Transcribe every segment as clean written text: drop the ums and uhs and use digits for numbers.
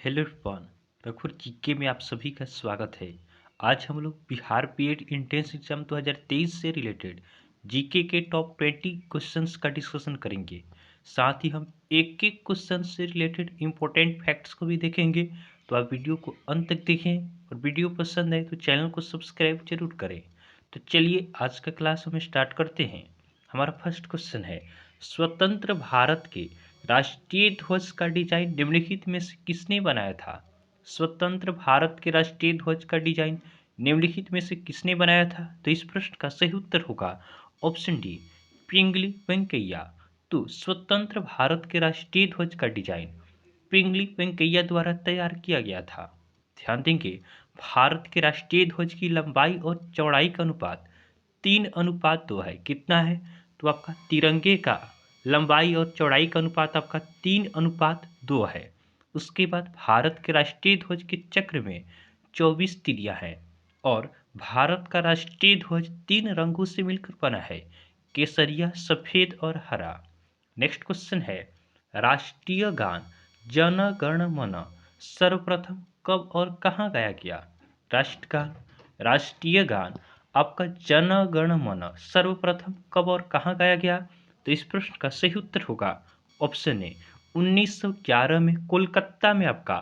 Hello everyone, रघुवर GK में आप सभी का स्वागत है। आज हम लोग बिहार बीएड इंट्रेंस एग्जाम 2023 से रिलेटेड जीके के टॉप 20 क्वेश्चंस का डिस्कशन करेंगे। साथ ही हम एक एक क्वेश्चन से रिलेटेड इंपॉर्टेंट फैक्ट्स को भी देखेंगे। तो आप वीडियो को अंत तक देखें और वीडियो पसंद आए तो चैनल को सब्सक्राइब जरूर करें। तो चलिए आज का क्लास हम स्टार्ट करते हैं। हमारा फर्स्ट क्वेश्चन है, स्वतंत्र भारत के राष्ट्रीय ध्वज का डिजाइन निम्नलिखित में से किसने बनाया था? स्वतंत्र भारत के राष्ट्रीय ध्वज का डिजाइन निम्नलिखित में से किसने बनाया था? तो इस प्रश्न का सही उत्तर होगा ऑप्शन डी, पिंगली वेंकैया। तो स्वतंत्र भारत के राष्ट्रीय ध्वज का डिजाइन पिंगली वेंकैया द्वारा तैयार किया गया था। ध्यान देंगे, भारत के राष्ट्रीय ध्वज की लंबाई और चौड़ाई का अनुपात 3:2 है। कितना है? तो आपका तिरंगे का लंबाई और चौड़ाई का अनुपात आपका 3:2 है। उसके बाद भारत के राष्ट्रीय ध्वज के चक्र में 24 तिरियां हैं और भारत का राष्ट्रीय ध्वज 3 रंगों से मिलकर बना है, केसरिया, सफेद और हरा। नेक्स्ट क्वेश्चन है, राष्ट्रीय गान जन गण मन सर्वप्रथम कब और कहाँ गाया गया? राष्ट्रीय गान आपका जन गण मन सर्वप्रथम कब और कहाँ गाया गया? तो इस प्रश्न का सही उत्तर होगा ऑप्शन ए, 1911 में कोलकाता में आपका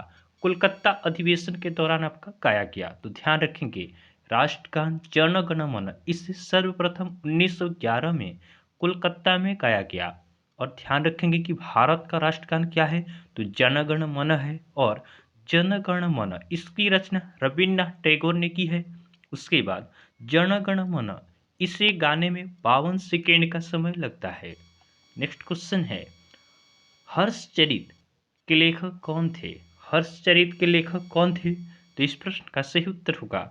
कोलकाता अधिवेशन के दौरान आपका गाया गया। तो ध्यान रखेंगे, राष्ट्रगान जन गण मन इसे सर्वप्रथम 1911 में कोलकाता में गाया गया। और ध्यान रखेंगे कि भारत का राष्ट्रगान क्या है? तो जन गण मन है। और जन गण मन इसकी रचना रविन्द्रनाथ टैगोर ने की है। उसके बाद जन गण मन इसे गाने में 52 सेकेंड का समय लगता है। नेक्स्ट क्वेश्चन है, हर्षचरित के लेखक कौन थे? हर्षचरित के लेखक कौन थे? तो इस प्रश्न का सही उत्तर होगा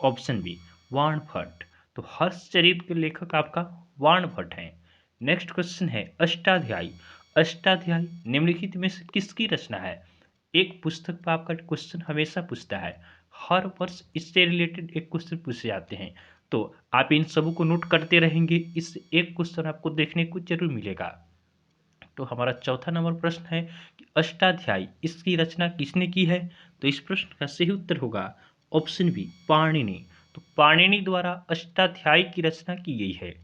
ऑप्शन बी, वाण भट्ट। तो हर्षचरित के लेखक आपका वाण भट्ट हैं। नेक्स्ट क्वेश्चन है, अष्टाध्यायी। अष्टाध्यायी निम्नलिखित में से किसकी रचना है? एक पुस्तक पर आपका क्वेश्चन हमेशा पूछता है, हर वर्ष इससे रिलेटेड एक क्वेश्चन पूछे जाते हैं। तो आप इन सबों को नोट करते रहेंगे, इससे एक क्वेश्चन आपको देखने को जरूर मिलेगा। तो हमारा चौथा नंबर प्रश्न है कि अष्टाध्यायी इसकी रचना किसने की है? तो इस प्रश्न का सही उत्तर होगा ऑप्शन बी, पाणिनि। तो पाणिनि द्वारा अष्टाध्यायी की रचना की गई है।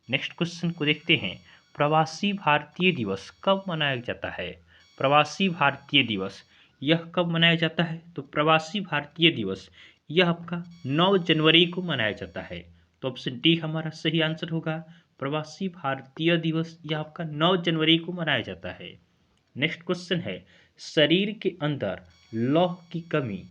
नेक्स्ट क्वेश्चन को देखते हैं, प्रवासी भारतीय दिवस कब मनाया जाता है? प्रवासी भारतीय दिवस यह कब मनाया जाता है? तो प्रवासी भारतीय दिवस यह आपका 9 जनवरी को मनाया जाता है। तो ऑप्शन डी हमारा सही आंसर होगा, प्रवासी भारतीय दिवस यह आपका 9 जनवरी को मनाया जाता है। नेक्स्ट क्वेश्चन है, शरीर के अंदर लौह की कमी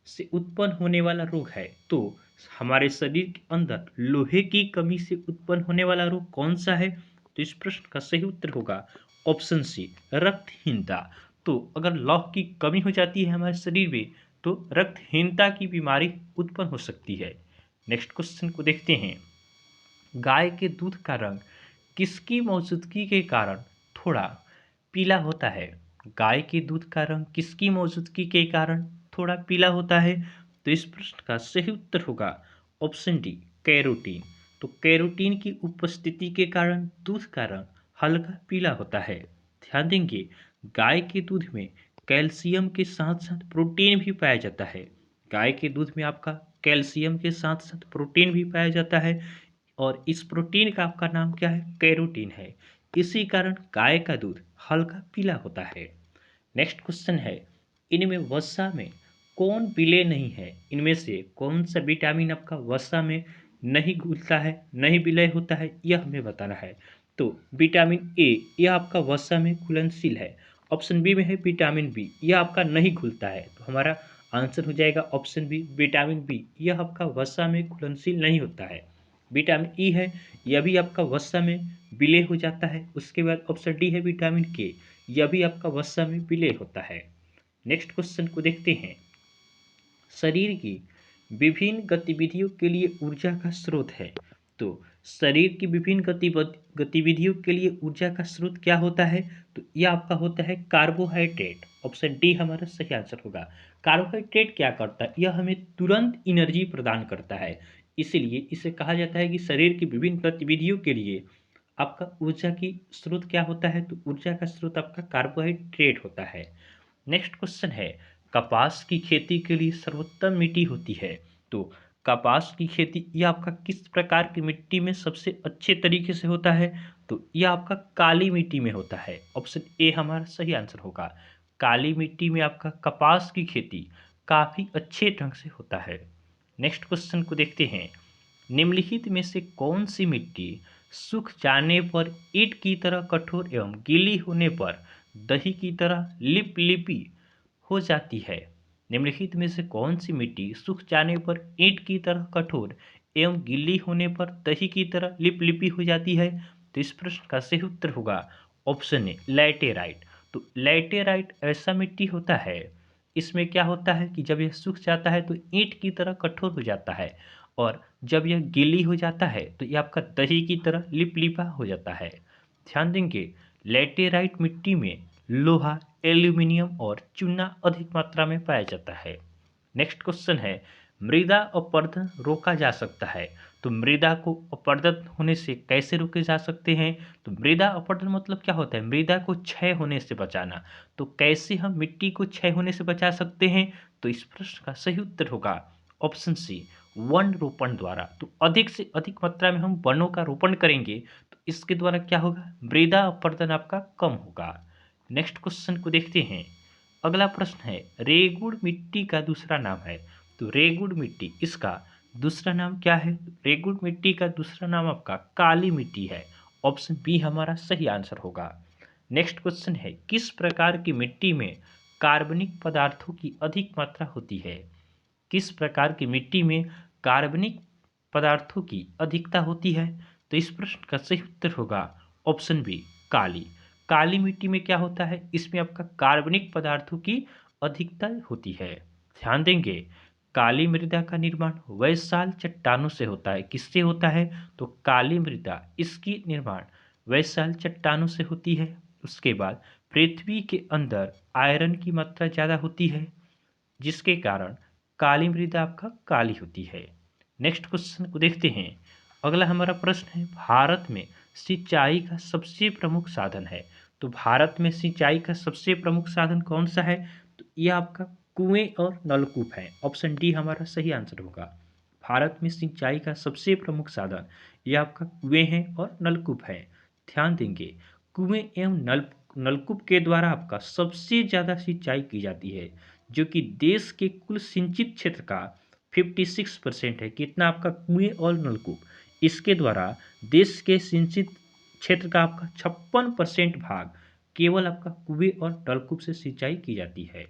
से उत्पन्न होने वाला रोग है। तो हमारे शरीर के अंदर लोहे की कमी से उत्पन्न होने वाला रोग कौन सा है? तो इस प्रश्न का सही उत्तर होगा ऑप्शन सी, रक्तहीनता। तो अगर लौह की कमी हो जाती है हमारे शरीर में तो रक्तहीनता की बीमारी उत्पन्न हो सकती है। नेक्स्ट क्वेश्चन को देखते हैं, गाय के दूध का रंग किसकी मौजूदगी के कारण थोड़ा पीला होता है? गाय के दूध का रंग किसकी मौजूदगी के कारण थोड़ा पीला होता है? तो इस प्रश्न का सही उत्तर होगा ऑप्शन डी, कैरोटीन। तो कैरोटीन की उपस्थिति के कारण दूध का रंग हल्का पीला होता है। ध्यान देंगे, गाय के दूध में कैल्शियम के साथ साथ प्रोटीन भी पाया जाता है। गाय के दूध में आपका कैल्शियम के साथ साथ प्रोटीन भी पाया जाता है और इस प्रोटीन का आपका नाम क्या है? कैरोटीन है। इसी कारण गाय का दूध हल्का पीला होता है। नेक्स्ट क्वेश्चन है, इनमें वसा में कौन विलेय नहीं है? इनमें से कौन सा विटामिन आपका वसा में नहीं घुलता है, नहीं विलय होता है, यह हमें बताना है। तो विटामिन ए यह आपका वसा में घुलनशील है। ऑप्शन बी में है विटामिन बी, यह आपका नहीं घुलता है। तो हमारा आंसर हो जाएगा ऑप्शन बी, विटामिन बी यह आपका वसा में घुलनशील नहीं होता है। विटामिन ई है, यह भी आपका वसा में विलय हो जाता है। उसके बाद ऑप्शन डी है विटामिन के, यह भी आपका वसा में विलय होता है। नेक्स्ट क्वेश्चन को देखते हैं, शरीर की विभिन्न गतिविधियों के लिए ऊर्जा का स्रोत है। तो शरीर की विभिन्न गतिविधियों के लिए ऊर्जा का स्रोत क्या होता है? तो यह आपका होता है कार्बोहाइड्रेट। ऑप्शन डी हमारा सही आंसर होगा। कार्बोहाइड्रेट क्या करता है? यह हमें तुरंत एनर्जी प्रदान करता है, इसलिए इसे कहा जाता है कि शरीर की विभिन्न गतिविधियों के लिए आपका ऊर्जा की स्रोत क्या होता है? तो ऊर्जा का स्रोत आपका कार्बोहाइड्रेट होता है। नेक्स्ट क्वेश्चन है, कपास की खेती के लिए सर्वोत्तम मिट्टी होती है। तो कपास की खेती यह आपका किस प्रकार की मिट्टी में सबसे अच्छे तरीके से होता है? तो यह आपका काली मिट्टी में होता है। ऑप्शन ए हमारा सही आंसर होगा। काली मिट्टी में आपका कपास की खेती काफ़ी अच्छे ढंग से होता है। नेक्स्ट क्वेश्चन को देखते हैं। निम्नलिखित में से कौन सी मिट्टी सूख जाने पर ईंट की तरह कठोर एवं गीली होने पर दही की तरह लिपलिपी हो जाती है? निम्नलिखित में से कौन सी मिट्टी सूख जाने पर ईंट की तरह कठोर एवं गीली होने पर दही की तरह लिपलिपी हो जाती है? तो इस प्रश्न का सही उत्तर होगा ऑप्शन ए लैटेराइट। तो लैटेराइट ऐसा मिट्टी होता है, इसमें क्या होता है कि जब यह सूख जाता है तो ईंट की तरह कठोर हो जाता है, और जब यह गीली हो जाता है तो यह आपका दही की तरह लिपलिपा हो जाता है। ध्यान देंगे, लैटेराइट मिट्टी में लोहा, एल्यूमिनियम और चूना अधिक मात्रा में पाया जाता है। नेक्स्ट क्वेश्चन है, मृदा अपरदन रोका जा सकता है। तो मृदा को अपरदन होने से कैसे रोके जा सकते हैं? तो मृदा अपरदन मतलब क्या होता है? मृदा को क्षय होने से बचाना। तो कैसे हम मिट्टी को क्षय होने से बचा सकते हैं? तो इस प्रश्न का सही उत्तर होगा ऑप्शन सी वन रोपण द्वारा। तो अधिक से अधिक मात्रा में हम वनों का रोपण करेंगे तो इसके द्वारा क्या होगा? मृदा अपरदन आपका कम होगा। नेक्स्ट क्वेश्चन को देखते हैं। अगला प्रश्न है, रेगुड़ मिट्टी का दूसरा नाम है। तो रेगुड़ मिट्टी, इसका दूसरा नाम क्या है? रेगुड़ मिट्टी का दूसरा नाम आपका काली मिट्टी है। ऑप्शन बी हमारा सही आंसर होगा। नेक्स्ट क्वेश्चन है, किस प्रकार की मिट्टी में कार्बनिक पदार्थों की अधिक मात्रा होती है? किस प्रकार की मिट्टी में कार्बनिक पदार्थों की अधिकता होती है? तो इस प्रश्न का सही उत्तर होगा ऑप्शन बी काली। काली मिट्टी में क्या होता है? इसमें आपका कार्बनिक पदार्थों की अधिकता होती है। ध्यान देंगे, काली मृदा का निर्माण वैशाल चट्टानों से होता है। किससे होता है? तो काली मृदा, इसकी निर्माण वैशाल चट्टानों से होती है। उसके बाद पृथ्वी के अंदर आयरन की मात्रा ज़्यादा होती है, जिसके कारण काली मृदा आपका काली होती है। नेक्स्ट क्वेश्चन को देखते हैं। अगला हमारा प्रश्न है, भारत में सिंचाई का सबसे प्रमुख साधन है। तो भारत में सिंचाई का सबसे प्रमुख साधन कौन सा है? तो यह आपका कुएं और नलकूप है। ऑप्शन डी हमारा सही आंसर होगा। भारत में सिंचाई का सबसे प्रमुख साधन यह आपका कुएं है और नलकूप है। ध्यान देंगे, कुएं एवं नलकूप के द्वारा आपका सबसे ज़्यादा सिंचाई की जाती है, जो कि देश के कुल सिंचित क्षेत्र का 56% है। कितना? आपका कुएं और नलकूप, इसके द्वारा देश के सिंचित क्षेत्र का आपका 56% भाग केवल आपका कुएं और नलकूप से सिंचाई की जाती है।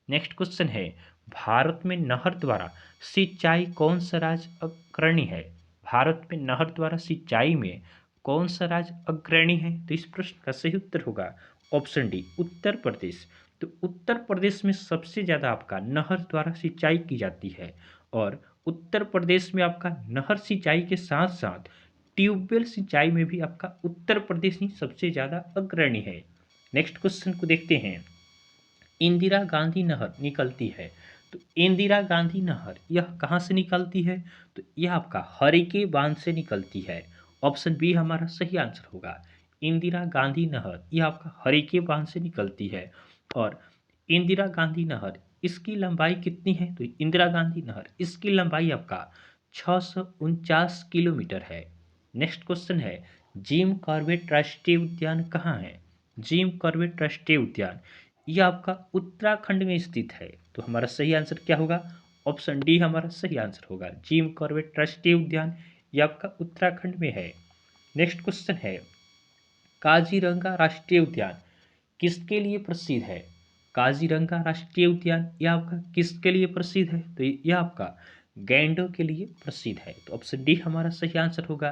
नेक्स्ट क्वेश्चन है, भारत में नहर द्वारा सिंचाई कौन सा राज्य अग्रणी है? भारत में नहर द्वारा सिंचाई में कौन सा राज्य अग्रणी है? तो इस प्रश्न का सही उत्तर होगा ऑप्शन डी उत्तर प्रदेश। तो उत्तर प्रदेश में सबसे ज़्यादा आपका नहर द्वारा सिंचाई की जाती है, और उत्तर प्रदेश में आपका नहर सिंचाई के साथ साथ ट्यूबवेल सिंचाई में भी आपका उत्तर प्रदेश ही सबसे ज़्यादा अग्रणी है। नेक्स्ट क्वेश्चन को देखते हैं। इंदिरा गांधी नहर निकलती है। तो इंदिरा गांधी नहर यह कहाँ से निकलती है? तो यह आपका हरिके बांध से निकलती है। ऑप्शन बी हमारा सही आंसर होगा। इंदिरा गांधी नहर यह आपका हरिके बांध से निकलती है। और इंदिरा गांधी नहर, इसकी लंबाई कितनी है? तो इंदिरा गांधी नहर, इसकी लंबाई आपका 649 किलोमीटर है। नेक्स्ट क्वेश्चन है, जिम कॉर्बेट राष्ट्रीय उद्यान कहाँ है? जिम कॉर्बेट राष्ट्रीय उद्यान यह आपका उत्तराखंड में स्थित है। तो हमारा सही आंसर क्या होगा? ऑप्शन डी हमारा सही आंसर होगा। जिम कॉर्बेट राष्ट्रीय उद्यान यह आपका उत्तराखंड में है। नेक्स्ट क्वेश्चन है, काजीरंगा राष्ट्रीय उद्यान किसके लिए प्रसिद्ध है? काजीरंगा राष्ट्रीय उद्यान यह आपका किसके लिए प्रसिद्ध है? तो यह आपका गैंडों के लिए प्रसिद्ध है। तो ऑप्शन डी हमारा सही आंसर होगा।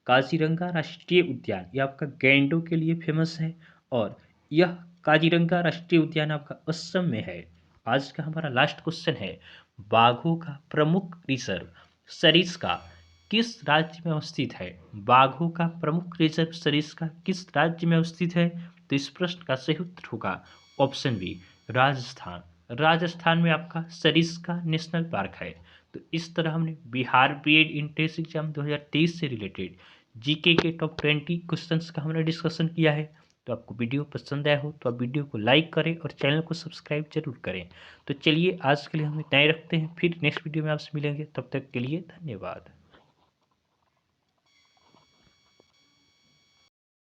काजीरंगा राष्ट्रीय उद्यान यह आपका गैंडों के लिए फेमस है, और यह काजीरंगा राष्ट्रीय उद्यान आपका असम में है। आज का हमारा लास्ट क्वेश्चन है, बाघों का प्रमुख रिजर्व सरिस्का किस राज्य में अवस्थित है? बाघों का प्रमुख रिजर्व सरिस्का किस राज्य में अवस्थित है? तो इस प्रश्न का सही उत्तर होगा ऑप्शन बी राजस्थान। राजस्थान में आपका सरिस्का नेशनल पार्क है। तो इस तरह हमने बिहार बीएड इंट्रेंस एग्जाम 2023 से रिलेटेड जीके के टॉप 20 क्वेश्चंस का हमने डिस्कशन किया है। तो आपको वीडियो पसंद आया हो तो आप वीडियो को लाइक करें और चैनल को सब्सक्राइब ज़रूर करें। तो चलिए आज के लिए हम इतना ही रखते हैं, फिर नेक्स्ट वीडियो में आपसे मिलेंगे, तब तक के लिए धन्यवाद।